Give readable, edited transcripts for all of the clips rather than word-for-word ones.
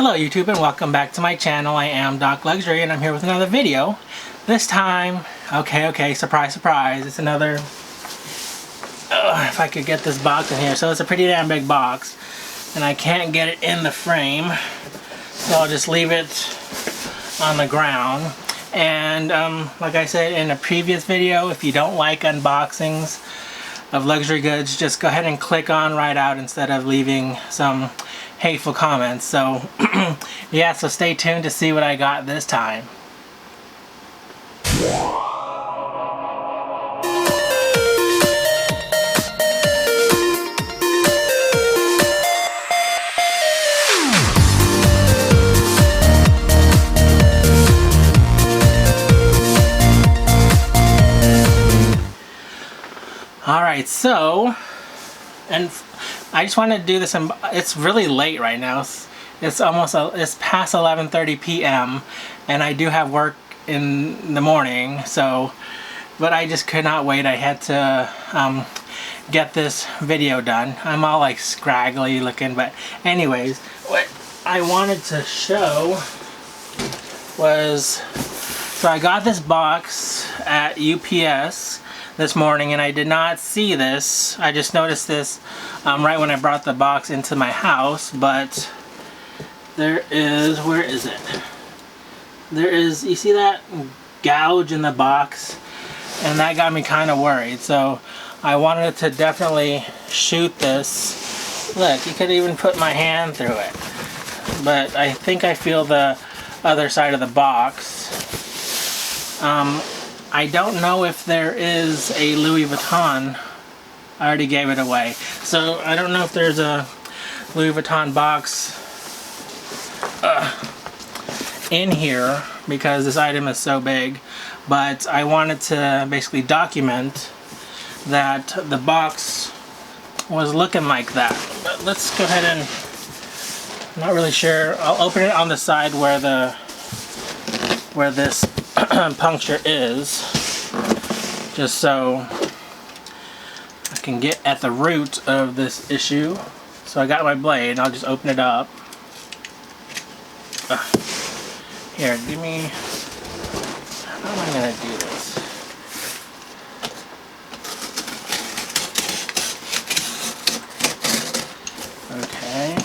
Hello YouTube and welcome back to my channel. I am docLUXURY and I'm here with another video. This time, okay, surprise, surprise, it's another, if I could get this box in here. So it's a pretty damn big box and I can't get it in the frame. So I'll just leave it on the ground. And like I said in a previous video, if you don't like unboxings of luxury goods, just go ahead and click on right out instead of leaving some hateful comments. So yeah, so stay tuned to see what I got this time. Alright, so, and I just wanted to do this, it's really late right now. It's past 11:30 p.m. and I do have work in the morning, so, but I just could not wait. I had to get this video done. I'm all like scraggly looking, but anyways, what I wanted to show was, so I got this box at UPS this morning and I did not see this. I just noticed this right when I brought the box into my house, but there is, where is it? There is, you see that gouge in the box? And that got me kind of worried. So I wanted to definitely shoot this. Look, you could even put my hand through it. But I think I feel the other side of the box. I don't know if there is a Louis Vuitton. I already gave it away. So I don't know if there's a Louis Vuitton box in here because this item is so big. But I wanted to basically document that the box was looking like that. But let's go ahead and, I'm not really sure. I'll open it on the side where this puncture is, just so I can get at the root of this issue. So I got my blade, I'll just open it up. Here, give me, how am I gonna do this? Okay.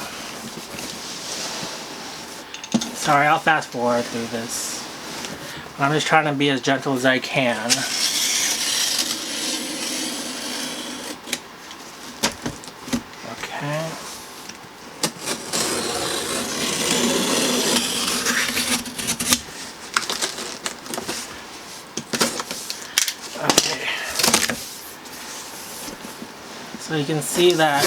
Sorry, I'll fast forward through this. I'm just trying to be as gentle as I can. Okay. Okay. So you can see that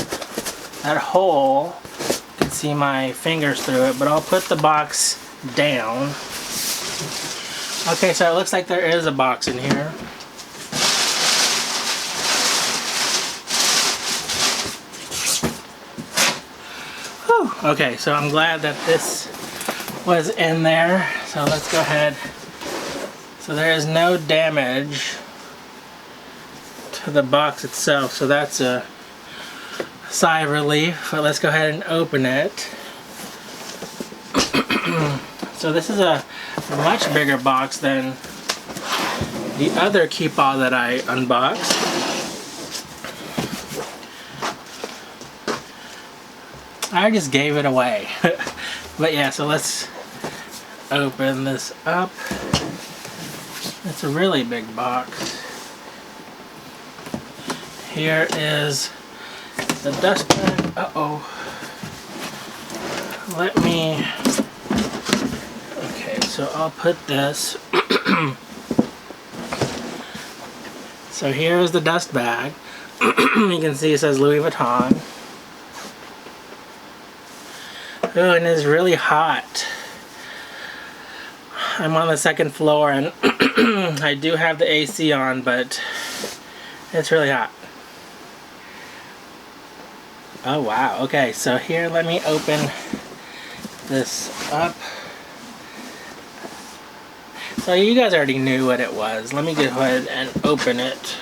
hole. You can see my fingers through it, but I'll put the box down. Okay, so it looks like there is a box in here. Whew. Okay, so I'm glad that this was in there. So let's go ahead. So there is no damage to the box itself, so that's a sigh of relief. But let's go ahead and open it. So this is a much bigger box than the other Keepall that I unboxed. I just gave it away. But yeah, so let's open this up. It's a really big box. Here is the dust bag. Uh-oh. Let me... So I'll put this. So here is the dust bag. You can see it says Louis Vuitton. Oh, and it's really hot. I'm on the second floor and I do have the AC on, but it's really hot. Oh wow, okay, so here, let me open this up. So you guys already knew what it was. Let me go ahead and open it.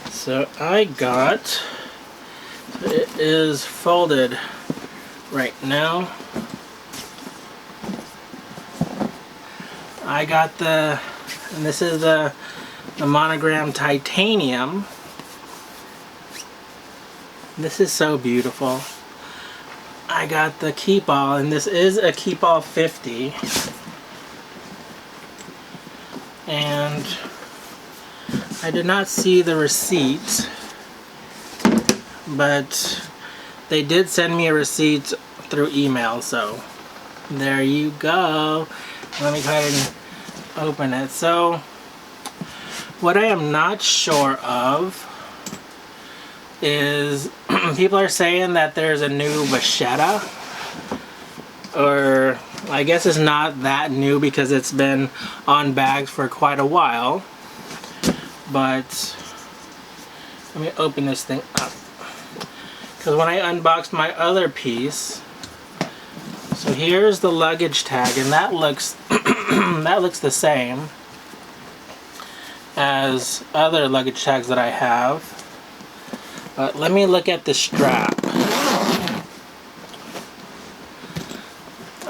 So I got, it is folded right now. I got the, and this is the Monogram Titanium. This is so beautiful. I got the Keepall, and this is a Keepall 50. And I did not see the receipt, but they did send me a receipt through email, so there you go. Let me go ahead and open it. So what I am not sure of is people are saying that there's a new vachetta, or I guess it's not that new because it's been on bags for quite a while. But let me open this thing up, because when I unboxed my other piece, so here's the luggage tag, and that looks that looks the same as other luggage tags that I have. But let me look at the strap.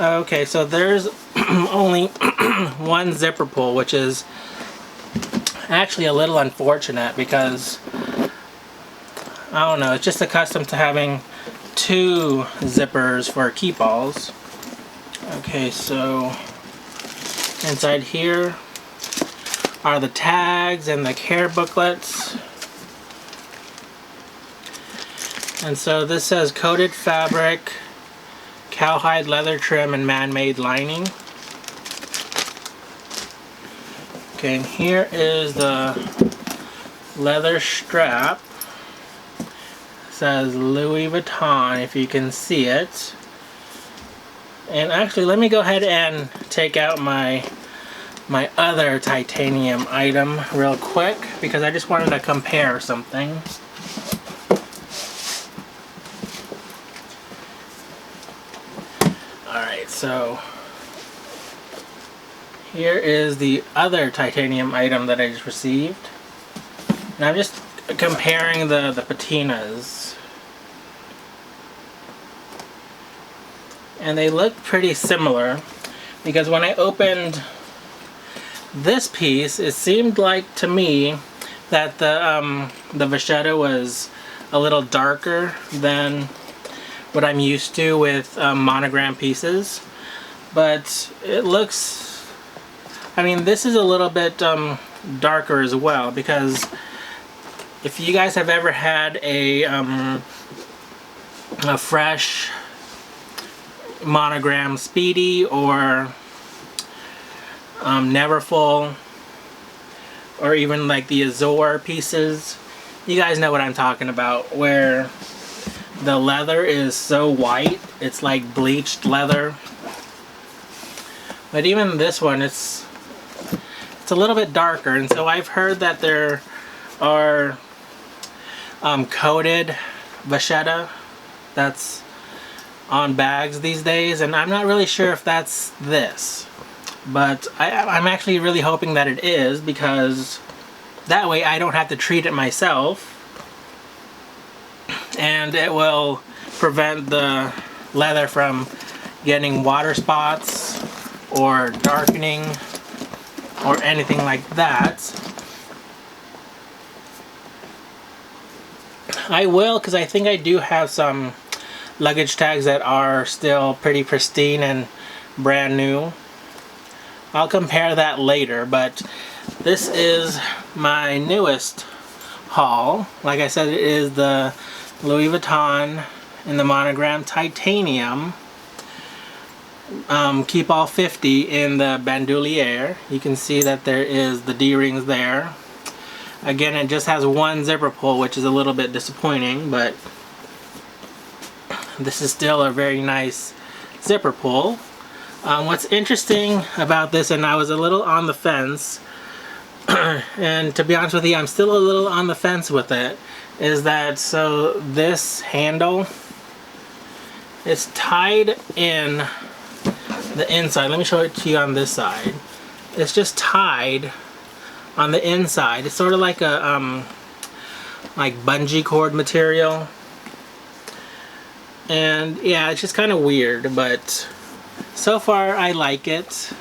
Okay, so there's only one zipper pull, which is actually a little unfortunate because, I don't know, it's just accustomed to having two zippers for Keepalls. Okay, so inside here are the tags and the care booklets. And so this says coated fabric, cowhide leather trim, and man-made lining. Okay, and here is the leather strap. It says Louis Vuitton, if you can see it. And actually, let me go ahead and take out my other titanium item real quick, because I just wanted to compare something. Alright, so here is the other titanium item that I just received. And I'm just comparing the patinas. And they look pretty similar, because when I opened this piece, it seemed like to me that the vachetta was a little darker than what I'm used to with monogram pieces. But it looks, I mean, this is a little bit darker as well, because if you guys have ever had a fresh monogram Speedy or Neverfull, or even like the Azure pieces, you guys know what I'm talking about, where the leather is so white, it's like bleached leather. But even this one, it's a little bit darker, and so I've heard that there are coated vachetta that's on bags these days, and I'm not really sure if that's this, but I'm actually really hoping that it is, because that way I don't have to treat it myself, and it will prevent the leather from getting water spots or darkening or anything like that. I will, because I think I do have some luggage tags that are still pretty pristine and brand new. I'll compare that later, but this is my newest haul. Like I said, it is the Louis Vuitton in the Monogram Titanium Keepall 50 in the bandouliere. You can see that there is the D-rings there. Again, it just has one zipper pull, which is a little bit disappointing, but this is still a very nice zipper pull. What's interesting about this, and I was a little on the fence, and to be honest with you, I'm still a little on the fence with it, is that, so this handle is tied in the inside. Let me show it to you on this side. It's just tied on the inside. It's sort of like a like bungee cord material. And yeah, it's just kind of weird, but so far I like it.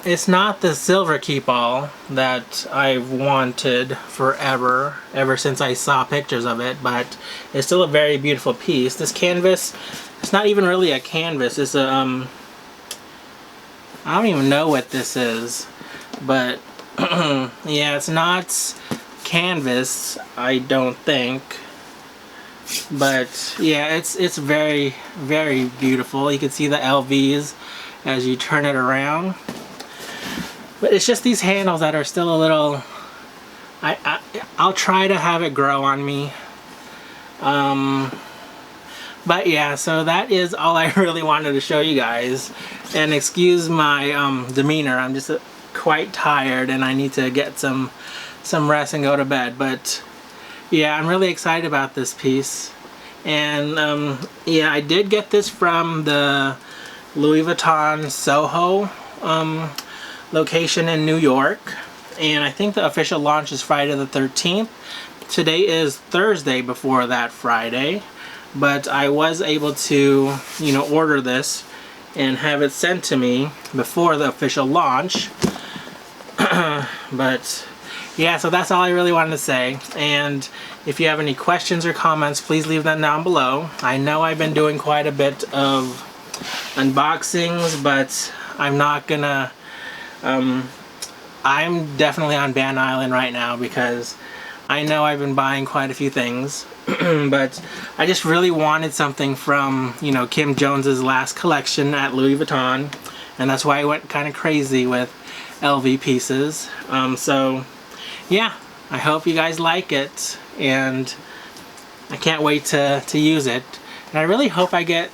It's not the silver Keepall that I've wanted forever, ever since I saw pictures of it, but it's still a very beautiful piece. This canvas, it's not even really a canvas, it's a, I don't even know what this is, but yeah, it's not canvas, I don't think. But yeah, it's very, very beautiful. You can see the LVs as you turn it around. But it's just these handles that are still a little... I'll try to have it grow on me. But yeah, so that is all I really wanted to show you guys. And excuse my demeanor, I'm just quite tired and I need to get some rest and go to bed. But yeah, I'm really excited about this piece. And yeah, I did get this from the Louis Vuitton Soho location in New York. And I think the official launch is Friday the 13th. Today is Thursday before that Friday. But I was able to, you know, order this and have it sent to me before the official launch. But yeah, so that's all I really wanted to say. And if you have any questions or comments, please leave them down below. I know I've been doing quite a bit of unboxings, but I'm not gonna... I'm definitely on Ban Island right now because I know I've been buying quite a few things. But I just really wanted something from, you know, Kim Jones's last collection at Louis Vuitton. And that's why I went kind of crazy with LV pieces. So yeah, I hope you guys like it, and I can't wait to use it. And I really hope I get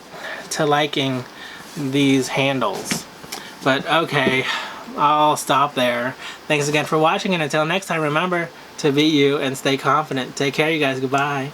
to liking these handles. But okay, I'll stop there. Thanks again for watching, and until next time, remember to be you and stay confident. Take care, you guys. Goodbye.